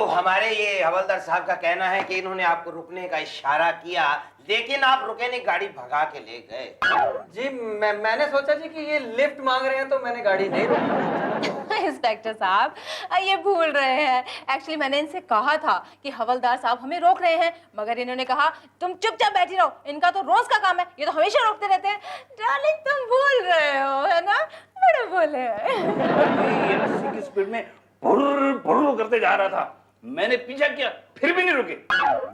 हमारे ये हवलदार साहब का कहना है कि इन्होंने आपको रुकने का इशारा किया, लेकिन आप रुके नहीं, गाड़ी भगा के ले गए। जी मैंने सोचा जी कि ये लिफ्ट मांग रहे हैं तो मैंने गाड़ी नहीं रोकी। इंस्पेक्टर साहब, ये भूल रहे हैं। एक्चुअली मैंने इनसे कहा था कि हवलदार साहब हमें रोक रहे हैं, मगर इन्होंने कहा तुम चुपचाप बैठी रहो, इनका तो रोज का काम है, ये तो हमेशा रोकते रहते हैं। डार्लिंग तुम भूल रहे हो, है ना? बड़े भोले हैं। ये 80 की स्पीड में भुर्र भुर्र करते जा रहा था, मैंने पीछा किया, फिर भी नहीं रुके।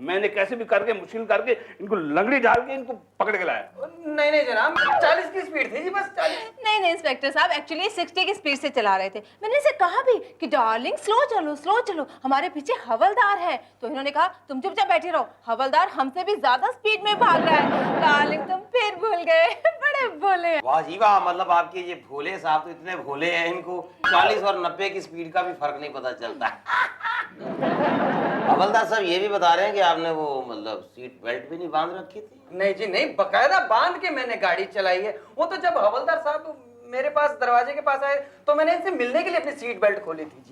मैंने कैसे भी करके मुश्किल करके इनको लंगड़ी डाल के इनको पकड़ के लाया। नहीं जनाब, 40 की स्पीड थी जी, बस 40। नहीं इंस्पेक्टर साहब, एक्चुअली 60 की स्पीड से चला रहे थे। मैंने इसे कहा भी कि डार्लिंग स्लो चलो, हमारे पीछे हवलदार है। तो इन्होंने कहा तुम चुपचाप बैठी रहो, हवलदार हमसे भी ज्यादा स्पीड में भाग रहा है। डार्लिंग तुम फिर भूल गए। बड़े भोले हैं। वाह जी वाह, मतलब आपके ये भोले साहब तो इतने भोले हैं, इनको 40 और 90 की स्पीड का भी फर्क नहीं पता चलता। हवलदार साहब ये भी बता रहे हैं कि आपने वो मतलब सीट बेल्ट भी नहीं बांध रखी थी। नहीं जी नहीं, बकायदा बांध के मैंने गाड़ी चलाई है। वो तो जब हवलदार साहब मेरे पास दरवाजे के पास आए तो मैंने इनसे मिलने के लिए अपनी सीट बेल्ट खोली थी।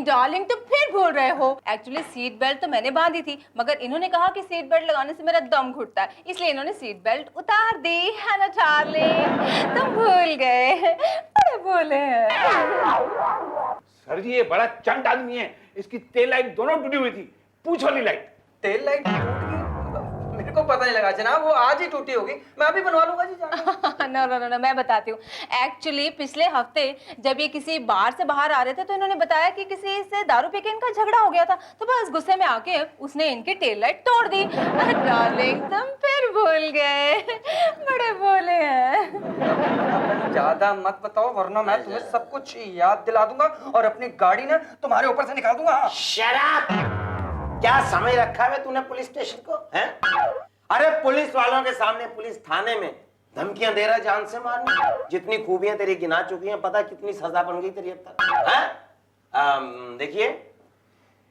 डार्लिंग तुम फिर भूल रहे हो। एक्चुअली सीट बेल्ट तो मैंने बांधी थी, मगर इन्होंने कहा कि सीट बेल्ट लगाने से मेरा दम घुटता है, इसलिए इन्होंने सीट बेल्ट उतार दी, है ना डार्लिंग? तुम भूल गए। बड़े भोले हैं। सर जी ये बड़ा चंट आदमी है, इसकी टेल लाइट दोनों टूटी हुई थी, पूछ वाली लाइट। टेल लाइट टूट गई? मेरे को पता नहीं लगा जनाब, वो आज ही टूटी होगी, मैं अभी बनवा लूंगा जी जाके। नो, मैं बताती हूँ। एक्चुअली पिछले हफ्ते जब ये किसी बार से बाहर आ रहे थे तो इन्होंने बताया कि किसी से दारू पी के इनका झगड़ा हो गया था, तो बस गुस्से में आके उसने इनकी टेल लाइट तोड़ दी। डार्लिंग तुम फिर भूल गए। बड़े भोले हैं। ज्यादा मत बताओ वरना मैं तुम्हें सब कुछ याद दिला दूंगा और अपनी गाड़ी ना तुम्हारे ऊपर से निकाल दूंगा। शराब क्या समझ रखा है तूने पुलिस स्टेशन को, हैं? अरे पुलिस वालों के सामने, पुलिस थाने में धमकियां दे रहा, जान से मारने। जितनी खूबियां तेरी गिना चुकी हैं, पता कितनी सजा बन गई तेरी अब तक, हैं? देखिए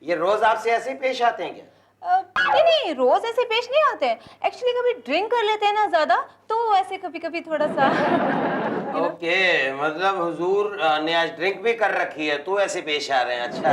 ये रोज आपसे ऐसे ही पेश आते हैं क्या? नहीं, रोज ऐसे पेश नहीं आते हैं। एक्चुअली कभी ड्रिंक कर लेते हैं ना ज्यादा, तो ऐसे कभी थोड़ा सा। ओके, मतलब हुजूर ने आज ड्रिंक भी कर रखी है तो ऐसे पेश आ रहे हैं। अच्छा।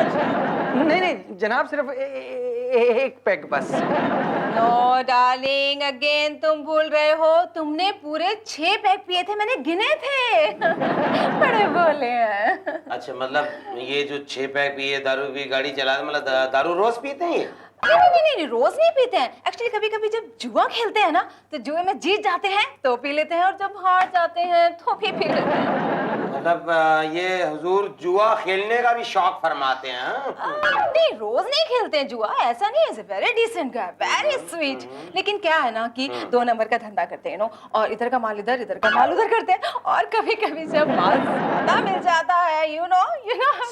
नहीं जनाब, सिर्फ एक पैक बस। नो डार्लिंग, अगेन तुम भूल रहे हो। तुमने पूरे 6 पैक पिए थे, मैंने गिने थे। बड़े भोले हैं। अच्छा, मतलब ये जो 6 पैक पिए, दारू भी गाड़ी चला, मतलब दारू रोज पीते हैं ये? नहीं, रोज नहीं पीते हैं। एक्चुअली कभी जब जुआ खेलते हैं ना, तो जुए में जीत जाते हैं तो पी लेते हैं, और जब हार जाते हैं तो भी पी लेते हैं। मतलब ये हुजूर जुआ खेलने का भी शौक फरमाते हैं? नहीं, रोज नहीं खेलते हैं जुआ, ऐसा नहीं है। Very decent guy, very sweet. लेकिन क्या है ना कि 2 नंबर का धंधा करते हैं, नो, और इधर का माल इधर का माल उधर करते हैं, और कभी जब माल ज्यादा मिल जाता है, यू नो।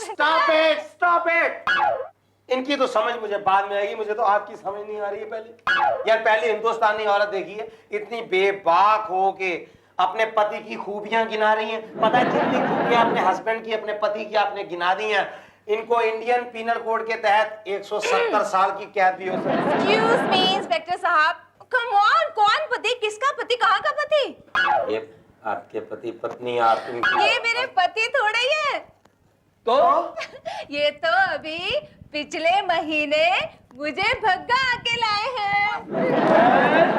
Stop it. इनकी तो समझ मुझे बाद में आएगी, मुझे तो आपकी समझ नहीं आ रही है। पहले यार, पहले हिंदुस्तानी औरत देखी है इतनी बेबाक हो के अपने पति की खूबियां गिना रही हैं। पता है कितनी खूबियां अपने हस्बैंड की, अपने पति की आपने गिना दी हैं। इनको इंडियन पीनल कोड के तहत 170 साल की कैद भी हो सकती है। एक्सक्यूज मी इंस्पेक्टर साहब, कम ऑन, कौन पति, किसका पति, कहाँ का पति? ये आपके पति पत्नी, आप ये मेरे पति थोड़े ही है। तो ये तो अभी पिछले महीने मुझे भग्गा आके लाए हैं।